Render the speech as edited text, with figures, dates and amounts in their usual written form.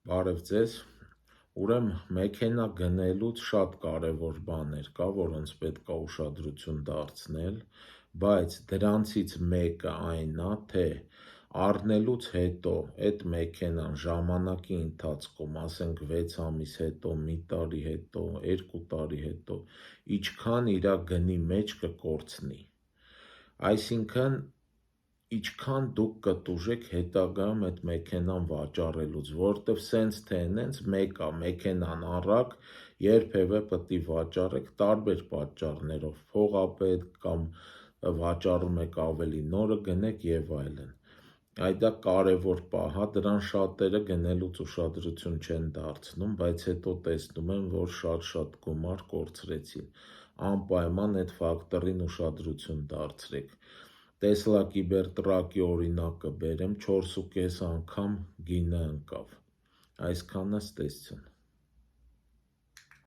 Բարև ձեզ, ուրեմն մեքենա գնելուց շատ կարևոր բաներ կա, որոնց պետք է ուշադրություն դարձնել, բայց դրանցից մեկը այն է, թե առնելուց հետո այդ մեքենան ժամանակի ընթացքում, ասենք 6 ամիս հետո, մի տարի հետո, 2 տարի հետո, ինչքան իր գնի մեջ կկորցնի, այսինքն ինչքան դուք կտուժեք հետագայում այդ մեքենան վաճառելուց, որովհետև սենց թե նենց մեկը մեքենան առաք, երբևէ պետք է վաճառեք տարբեր պատճառներով, փողապետ կամ վաճառում եք ավելի նորը գնեք եւ այլն, այդ կարևոր պահ է, դրան շատերը գնելուց ուշադրություն չեն դարձնում, բայց հետո տեսնում են, որ շատ գումար կորցրեցին, անպայման այդ ֆակտորին ուշադրություն դարձրեք, Տեսլա Cybertruck-ի օրինակը բերեմ, 4,5 անգամ գինը ընկավ, այսքանը ստեսցն։